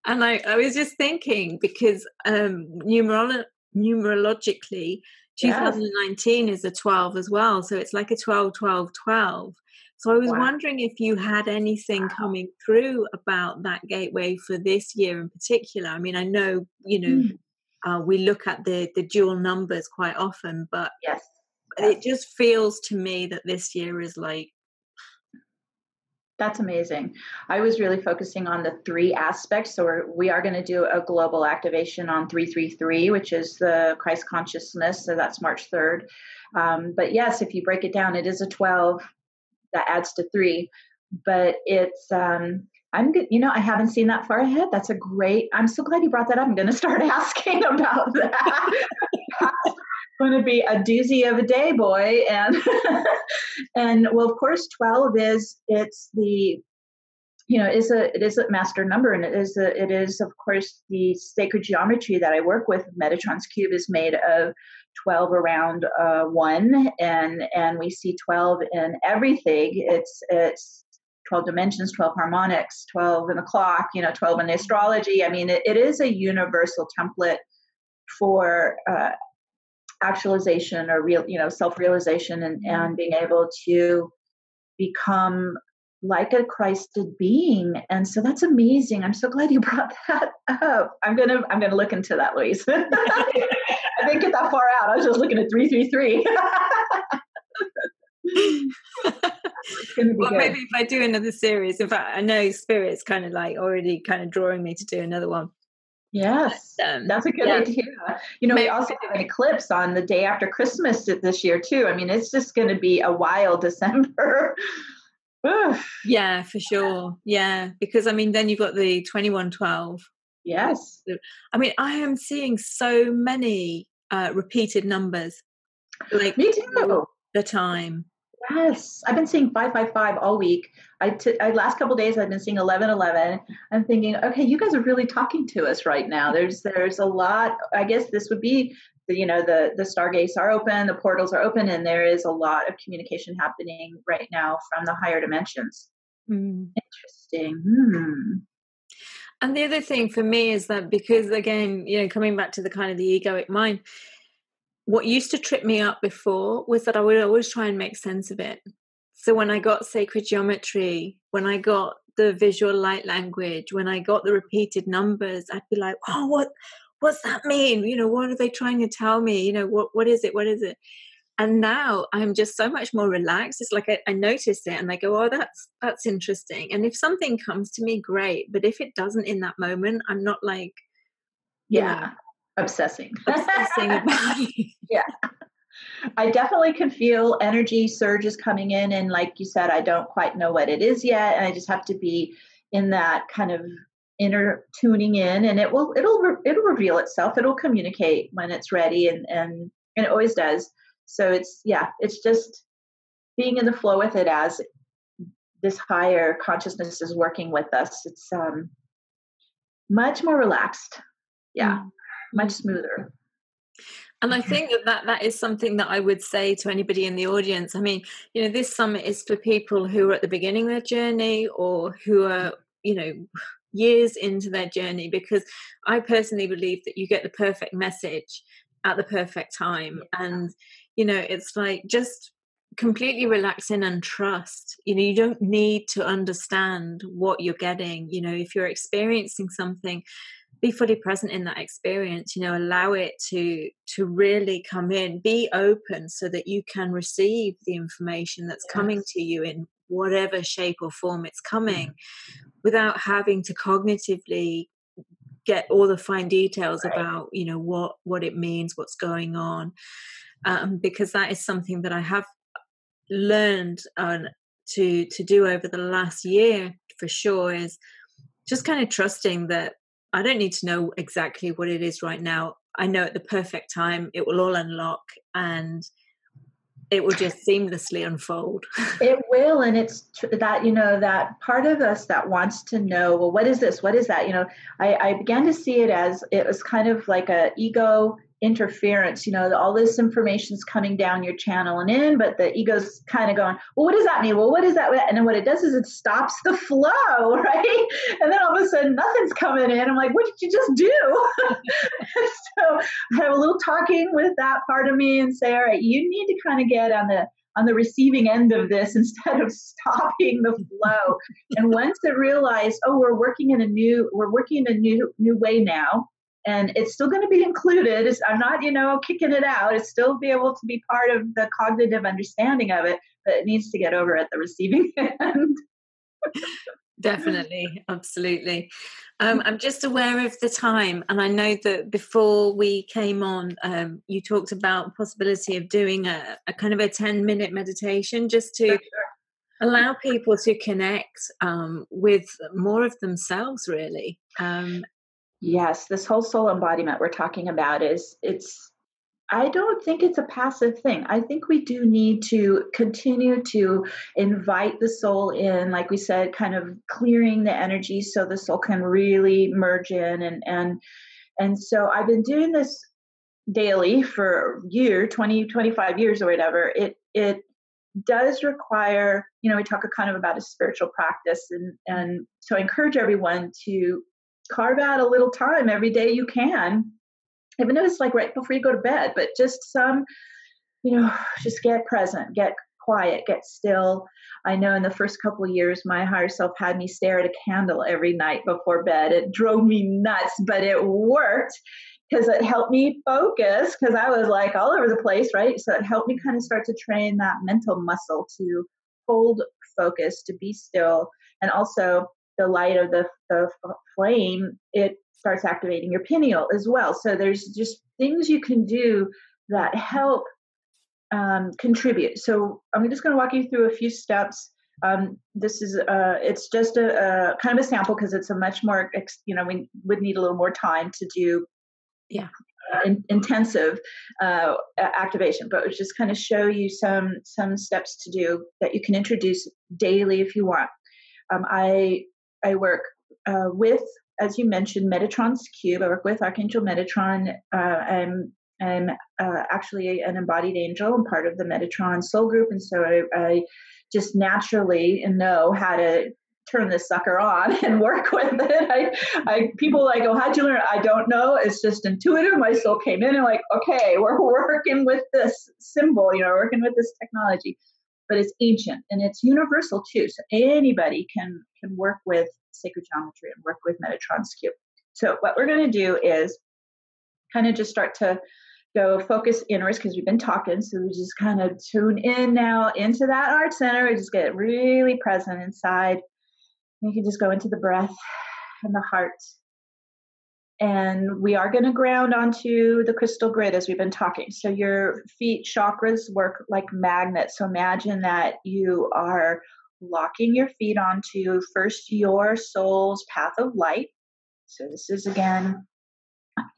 And I was just thinking, because numerologically, 2019 is a 12 as well. So it's like a 12, 12, 12. So I was wondering if you had anything coming through about that gateway for this year in particular. I mean, I know, we look at the dual numbers quite often, but it just feels to me that this year is like, that's amazing. I was really focusing on the 3 aspects. So we are going to do a global activation on 333, which is the Christ consciousness. So that's March 3rd. But yes, if you break it down, it is a 12 that adds to 3. But it's, I'm good. I haven't seen that far ahead. That's I'm so glad you brought that up. I'm going to start asking about that. Going to be a doozy of a day, boy. And well, of course, 12 it is a master number, and it is of course the sacred geometry that I work with. Metatron's cube is made of 12 around 1, and we see 12 in everything. It's 12 dimensions, 12 harmonics, 12 in the clock, 12 in the astrology. I mean, it is a universal template for actualization or self-realization and being able to become like a Christed being. And so that's amazing. I'm so glad you brought that up. I'm gonna look into that, Louise. I didn't get that far out. I was just looking at 333. Well, maybe if I do another series. In fact, I know Spirit's kind of like already kind of drawing me to do another one. Yes, that's a good idea. We also have an eclipse on the day after Christmas this year too. I mean, it's just going to be a wild December. Yeah, for sure. Yeah, because I mean, then you've got the 2112. Yes. I mean, I am seeing so many repeated numbers. Like me too. The time. Yes, I've been seeing 555 all week. Last couple of days I've been seeing 1111. I'm thinking, okay, you guys are really talking to us right now. There's a lot. I guess this would be the stargates are open, the portals are open, and there is a lot of communication happening right now from the higher dimensions. Interesting. And the other thing for me is that, because again, coming back to the kind of the egoic mind, what used to trip me up before was that I would always try and make sense of it. So when I got sacred geometry, when I got the visual light language, when I got the repeated numbers, I'd be like, oh, what's that mean? What are they trying to tell me? What is it? What is it? And now I'm just so much more relaxed. It's like I notice it and I go, oh, that's interesting. And if something comes to me, great. But if it doesn't in that moment, I'm not like, obsessing about it. Yeah. I definitely can feel energy surges coming in. And like you said, I don't quite know what it is yet. And I just have to be in that kind of inner tuning in, and it'll reveal itself. It'll communicate when it's ready. And it always does. So it's just being in the flow with it as this higher consciousness is working with us. It's much more relaxed. Yeah, much smoother. And I think that is something that I would say to anybody in the audience. I mean, this summit is for people who are at the beginning of their journey or who are, years into their journey, because I personally believe that you get the perfect message at the perfect time. And, it's like just completely relax in and trust. You don't need to understand what you're getting. If you're experiencing something, be fully present in that experience, allow it to really come in, be open so that you can receive the information that's coming to you in whatever shape or form it's coming, without having to cognitively get all the fine details about, what it means, what's going on. Because that is something that I have learned to do over the last year for sure, is just kind of trusting that I don't need to know exactly what it is right now. I know at the perfect time it will all unlock and it will just seamlessly unfold. It will. And it's that, that part of us that wants to know, well, what is this? What is that? I began to see it as it was kind of like a ego interference, all this information's coming down your channel and in, but the ego's kind of going, well, what does that mean? Well, what is that? And then what it does is it stops the flow, right? And then all of a sudden nothing's coming in. I'm like, what did you just do? So I have a little talking with that part of me and say, all right, you need to kind of get on the receiving end of this instead of stopping the flow. And once I realized, we're working in a new way now. And it's still going to be included. I'm not, kicking it out. It's still be able to be part of the cognitive understanding of it, but it needs to get over at the receiving end. Definitely. Absolutely. I'm just aware of the time. And I know that before we came on, you talked about the possibility of doing a kind of a 10-minute meditation just to allow people to connect with more of themselves, really. Yes, this whole soul embodiment we're talking about I don't think it's a passive thing. I think we do need to continue to invite the soul in, like we said, kind of clearing the energy so the soul can really merge in. And so I've been doing this daily for a year, 20, 25 years or whatever. It does require, we talk kind of about a spiritual practice. And so I encourage everyone to carve out a little time every day you can, even though it's like right before you go to bed, but just just get present, get quiet, get still. I know in the first couple of years, my higher self had me stare at a candle every night before bed. It drove me nuts, but it worked because it helped me focus, because I was like all over the place, right? So it helped me kind of start to train that mental muscle to hold focus, to be still. And also the light of the flame, it starts activating your pineal as well. So there's just things you can do that help contribute. So I'm just going to walk you through a few steps. This is it's just a kind of a sample, because it's a much more we would need a little more time to do intensive activation, but it's just kind of show you some steps to do that you can introduce daily if you want. I work with, as you mentioned, Metatron's Cube. I work with Archangel Metatron. I'm actually an embodied angel. I'm part of the Metatron soul group. And so I just naturally know how to turn this sucker on and work with it. People like, oh, how'd you learn? I don't know. It's just intuitive. My soul came in and like, okay, we're working with this symbol, working with this technology. But it's ancient and it's universal too. So anybody can work with sacred geometry and work with Metatron's Cube. So what we're going to do is kind of just start to go focus inwards, because we've been talking. So we just kind of tune in now into that heart center. We just get really present inside. You can just go into the breath and the heart. And we are going to ground onto the crystal grid as we've been talking. So your feet chakras work like magnets. So imagine that you are locking your feet onto first your soul's path of light. So this is, again,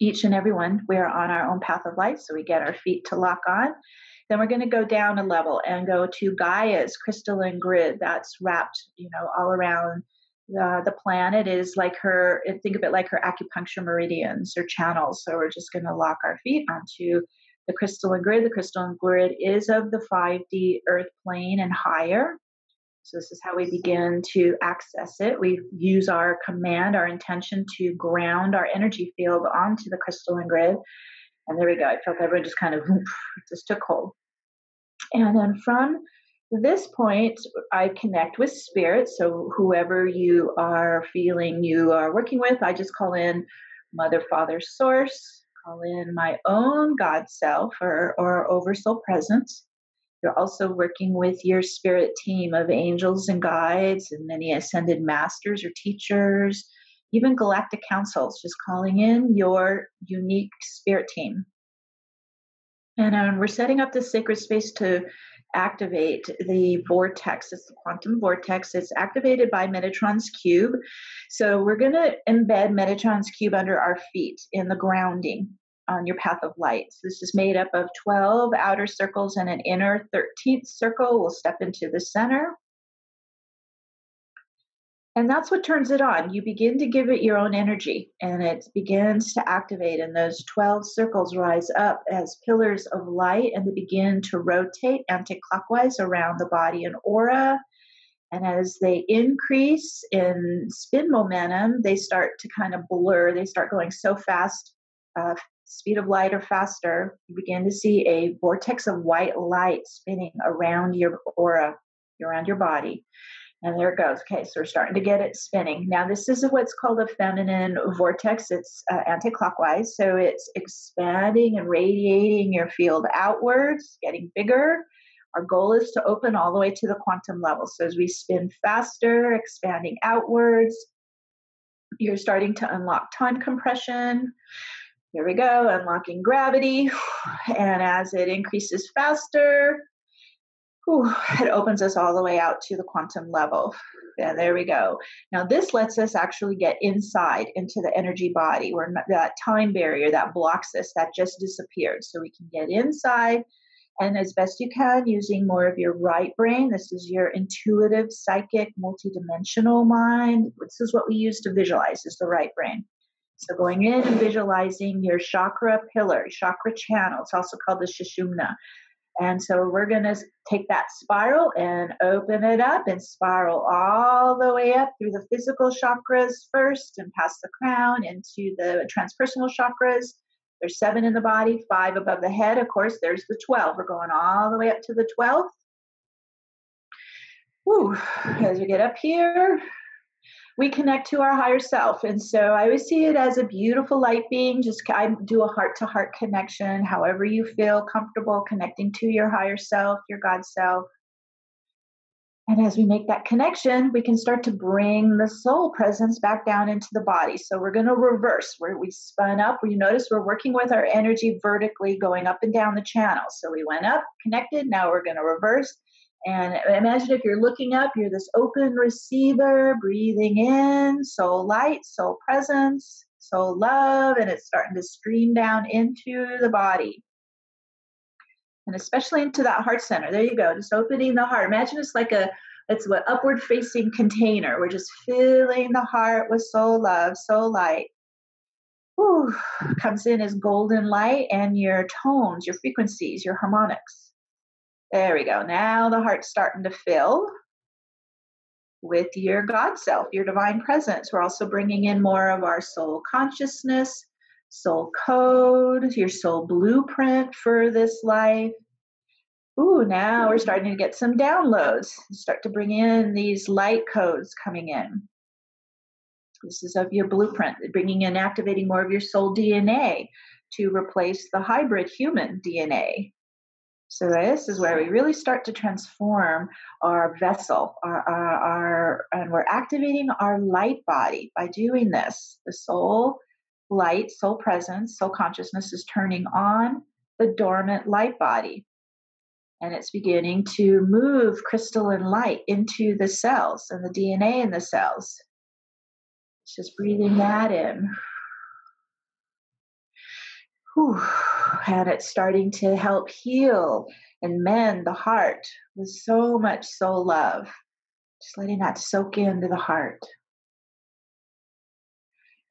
each and every one, we are on our own path of light. So we get our feet to lock on. Then we're going to go down a level and go to Gaia's crystalline grid that's wrapped, all around the planet. Is like her, think of it like her acupuncture meridians or channels. So we're just going to lock our feet onto the crystalline grid. The crystalline grid is of the 5D earth plane and higher. So this is how we begin to access it. We use our command, our intention to ground our energy field onto the crystalline grid. And there we go. I felt everyone just kind of just took hold. And then from this point, I connect with spirit. So whoever you are feeling you are working with, I just call in Mother, Father, Source, call in my own God self or Oversoul Presence. You're also working with your spirit team of angels and guides and many ascended masters or teachers, even galactic councils, just calling in your unique spirit team. And we're setting up this sacred space to activate the vortex. It's the quantum vortex. It's activated by Metatron's cube. So we're going to embed Metatron's cube under our feet in the grounding on your path of light. So this is made up of 12 outer circles and an inner 13th circle. We'll step into the center. And that's what turns it on. You begin to give it your own energy, and it begins to activate, and those 12 circles rise up as pillars of light, and they begin to rotate anti-clockwise around the body and aura. And as they increase in spin momentum, they start to kind of blur. They start going so fast, speed of light or faster. You begin to see a vortex of white light spinning around your aura, around your body. And there it goes. Okay, so we're starting to get it spinning. Now, this is what's called a feminine vortex. It's anti-clockwise, so it's expanding and radiating your field outwards, getting bigger. Our goal is to open all the way to the quantum level. So as we spin faster, expanding outwards, you're starting to unlock time compression. Here we go, unlocking gravity. And as it increases faster, it opens us all the way out to the quantum level. And there we go. Now, this lets us actually get inside into the energy body, where that time barrier that blocks us, that just disappeared. So we can get inside, and as best you can, using more of your right brain. This is your intuitive, psychic, multidimensional mind. This is what we use to visualize, is the right brain. So going in and visualizing your chakra pillar, chakra channel. It's also called the Sushumna. And so we're going to take that spiral and open it up and spiral all the way up through the physical chakras first and past the crown into the transpersonal chakras. There's 7 in the body, 5 above the head. Of course, there's the 12. We're going all the way up to the 12th. As we get up here, we connect to our higher self. And so I always see it as a beautiful light being. I do a heart-to-heart connection, however you feel comfortable connecting to your higher self, your God self. And as we make that connection, we can start to bring the soul presence back down into the body. So we're going to reverse where we spun up. You notice we're working with our energy vertically, going up and down the channel. So we went up, connected. Now we're going to reverse. And imagine if you're looking up, you're this open receiver, breathing in, soul light, soul presence, soul love, and it's starting to stream down into the body. And especially into that heart center. There you go, just opening the heart. Imagine it's like it's an upward facing container. We're just filling the heart with soul love, soul light. Comes in as golden light, and your tones, your frequencies, your harmonics. There we go. Now the heart's starting to fill with your God self, your divine presence. We're also bringing in more of our soul consciousness, soul code, your soul blueprint for this life. Now we're starting to get some downloads. Start to bring in these light codes coming in. This is of your blueprint, bringing in, activating more of your soul DNA to replace the hybrid human DNA. So this is where we really start to transform our vessel, and we're activating our light body by doing this. The soul light, soul presence, soul consciousness is turning on the dormant light body. And it's beginning to move crystalline light into the cells and the DNA in the cells. It's just breathing that in. Whew. And it's starting to help heal and mend the heart with so much soul love. Just letting that soak into the heart.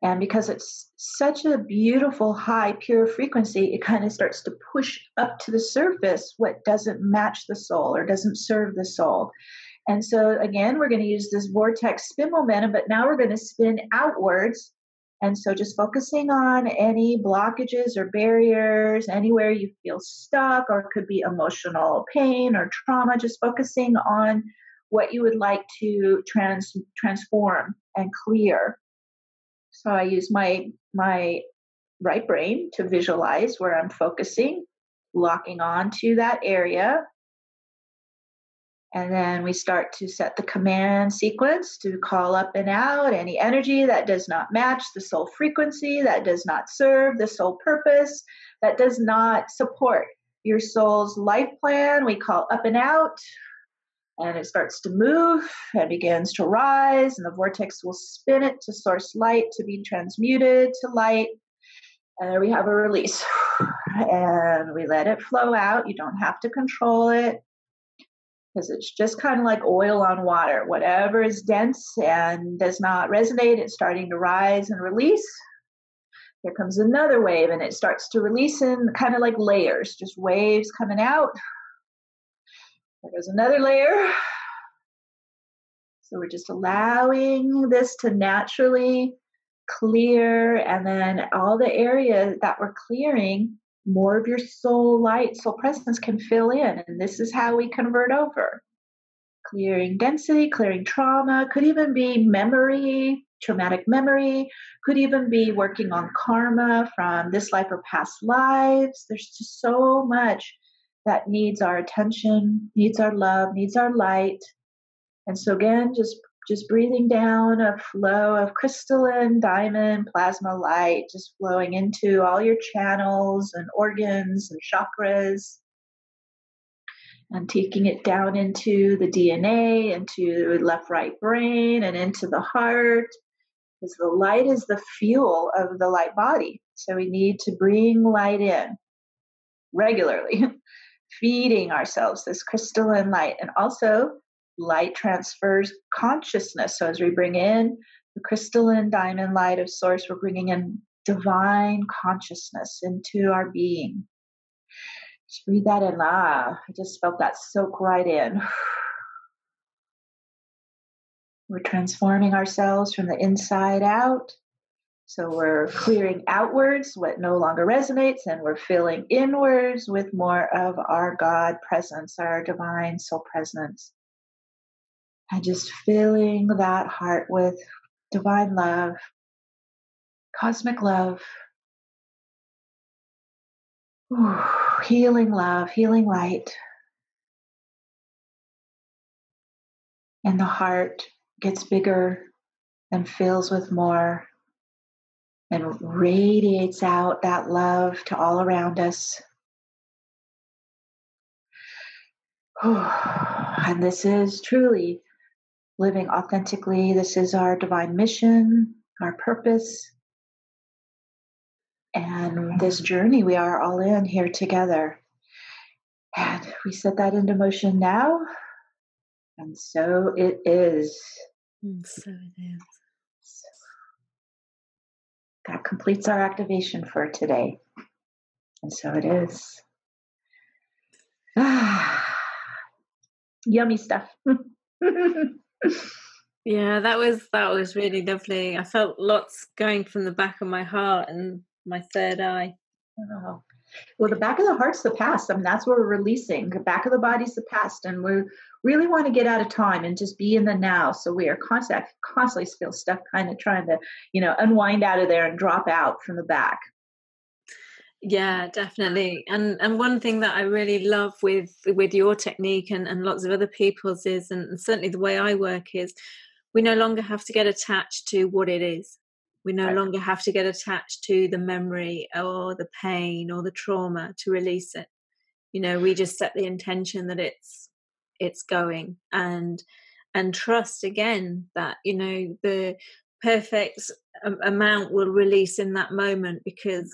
And because it's such a beautiful, high, pure frequency, it kind of starts to push up to the surface what doesn't match the soul or doesn't serve the soul. And so, again, we're going to use this vortex spin momentum, but now we're going to spin outwards. And so just focusing on any blockages or barriers, anywhere you feel stuck, or it could be emotional pain or trauma, just focusing on what you would like to transform and clear. So I use my right brain to visualize where I'm focusing, locking on to that area. And then we start to set the command sequence to call up and out any energy that does not match the soul frequency, that does not serve the soul purpose, that does not support your soul's life plan. We call up and out. And it starts to move and begins to rise, and the vortex will spin it to source light to be transmuted to light. And there we have a release. And we let it flow out. You don't have to control it because it's just kind of like oil on water. Whatever is dense and does not resonate, it's starting to rise and release. Here comes another wave, and it starts to release in kind of like layers, just waves coming out. There's another layer. So we're just allowing this to naturally clear, and then all the area that we're clearing, more of your soul light, soul presence can fill in. And this is how we convert over. Clearing density, clearing trauma, could even be memory, traumatic memory, could even be working on karma from this life or past lives. There's just so much that needs our attention, needs our love, needs our light. And so again, just breathing down a flow of crystalline diamond plasma light, just flowing into all your channels and organs and chakras, and taking it down into the DNA, into left, right brain, and into the heart, because the light is the fuel of the light body. So we need to bring light in regularly. Feeding ourselves this crystalline light. And also, light transfers consciousness. So as we bring in the crystalline diamond light of source, we're bringing in divine consciousness into our being. Just breathe that in. I just felt that soak right in. We're transforming ourselves from the inside out. So we're clearing outwards what no longer resonates, and we're filling inwards with more of our God presence, our divine soul presence. And just filling that heart with divine love, cosmic love, healing love, healing light. And the heart gets bigger and fills with more, and radiates out that love to all around us. And this is truly living authentically. This is our divine mission, our purpose. And this journey we are all in here together. And we set that into motion now. And so it is. So it is. That completes our activation for today. And so it is. Yummy stuff. Yeah, that was really lovely. I felt lots going from the back of my heart and my third eye. Oh. Well, the back of the heart's the past. I mean, that's what we're releasing. The back of the body's the past. And we really want to get out of time and just be in the now. So we are constantly feel stuff kind of trying to, unwind out of there and drop out from the back. Yeah, definitely. And one thing that I really love with your technique and lots of other people's is, and certainly the way I work is, we no longer have to get attached to what it is. We no longer have to get attached to the memory or the pain or the trauma to release it. We just set the intention that it's going, and trust again that, the perfect amount will release in that moment, because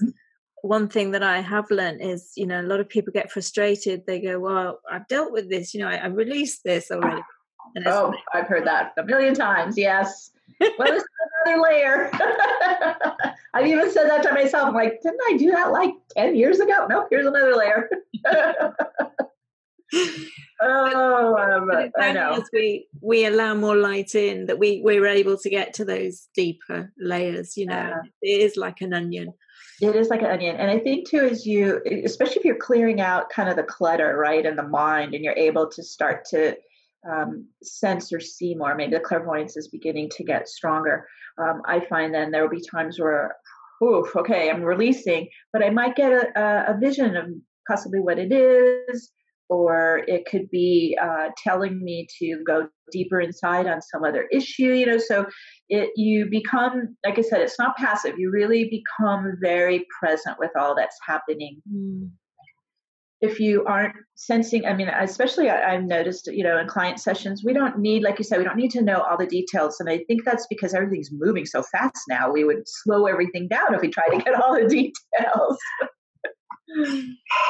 one thing that I have learned is, you know, a lot of people get frustrated. They go, well, I've dealt with this, you know, I released this already. And oh, I've heard that a million times. Yes. Well, this is another layer. I've even said that to myself. I'm like, didn't I do that like 10 years ago? Nope, here's another layer. I know. As we allow more light in, that we're able to get to those deeper layers, you know. It is like an onion. It is like an onion. And I think too, is you, especially if you're clearing out kind of the clutter, right, in the mind, and you're able to start to sense or see more, maybe the clairvoyance is beginning to get stronger. I find then there will be times where, oof, okay, I'm releasing, but I might get a vision of possibly what it is, or it could be telling me to go deeper inside on some other issue, you know. So you become, like I said, it's not passive. You really become very present with all that's happening. If you aren't sensing, I mean, especially I've noticed, you know, in client sessions, we don't need, like you said, we don't need to know all the details. And I think that's because everything's moving so fast now. We would slow everything down if we tried to get all the details.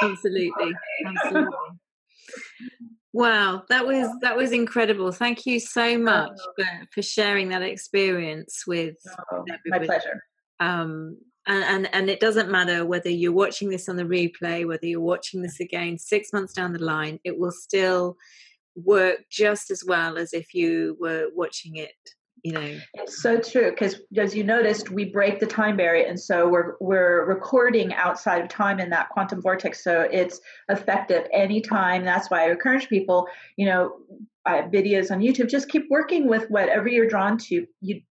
Absolutely. Wow, that was incredible. Thank you so much for sharing that experience with everybody. My pleasure. And it doesn't matter whether you're watching this on the replay, whether you're watching this again 6 months down the line, it will still work just as well as if you were watching it, you know. It's so true, because as you noticed, we break the time barrier, and so we're recording outside of time in that quantum vortex, so it's effective anytime. That's why I encourage people, you know, videos on YouTube, just keep working with whatever you're drawn to. They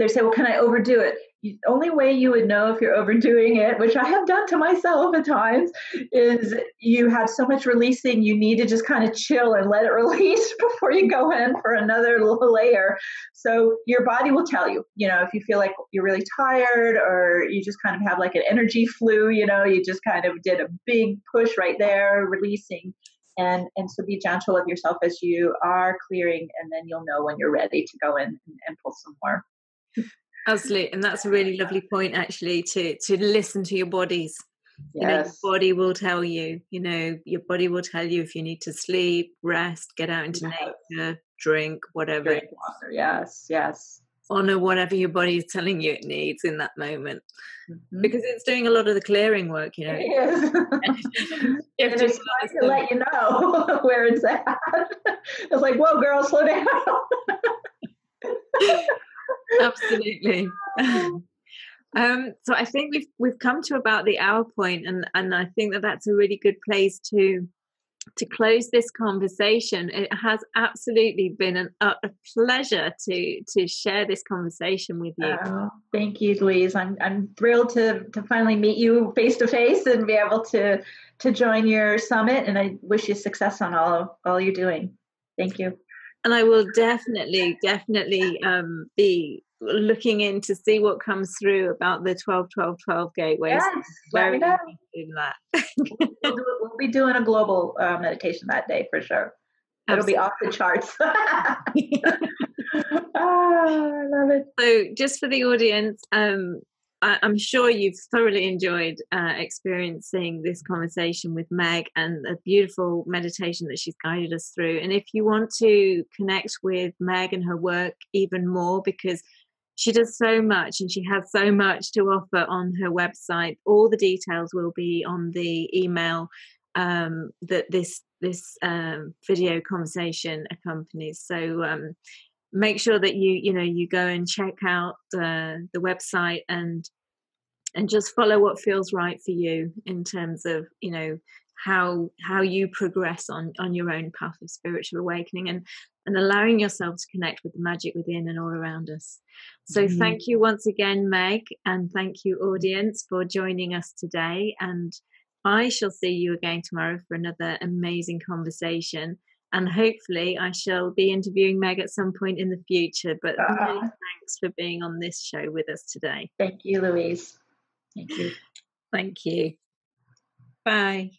say, well, can I overdo it? The only way you would know if you're overdoing it, which I have done to myself at times, is you have so much releasing, you need to just kind of chill and let it release before you go in for another layer. So your body will tell you, you know, if you feel like you're really tired, or you just kind of have like an energy flu, you know, you just kind of did a big push right there, releasing. And so be gentle with yourself as you are clearing, and then you'll know when you're ready to go in and pull some more. Absolutely. And that's a really lovely point, actually, to listen to your bodies. Yes. You know, your body will tell you, you know, your body will tell you if you need to sleep, rest, get out into nature, drink, whatever. Drink water. Yes. Honor whatever your body is telling you it needs in that moment. Because it's doing a lot of the clearing work, you know. It is. And it's trying to let you know where it's at. It's like, whoa, girl, slow down. Absolutely. So I think we've come to about the hour point, and I think that's a really good place to close this conversation. It has absolutely been a pleasure to share this conversation with you. Thank you, Louise. I'm thrilled to finally meet you face to face and be able to join your summit, and I wish you success on all you're doing. Thank you. And I will definitely be looking in to see what comes through about the 12-12-12 gateways. Yes, very interested in that. We'll be doing a global meditation that day for sure. It'll be off the charts. I love it. So just for the audience, I'm sure you've thoroughly enjoyed experiencing this conversation with Meg and the beautiful meditation that she's guided us through. And if you want to connect with Meg and her work even more, because she does so much and she has so much to offer on her website, all the details will be on the email that this video conversation accompanies. So make sure that you go and check out the website and just follow what feels right for you in terms of, you know, how you progress on your own path of spiritual awakening, and allowing yourself to connect with the magic within and all around us. So thank you once again, Meg, and thank you, audience, for joining us today. And I shall see you again tomorrow for another amazing conversation. And hopefully I shall be interviewing Meg at some point in the future. But many thanks for being on this show with us today. Thank you, Louise. Thank you. Thank you. Bye.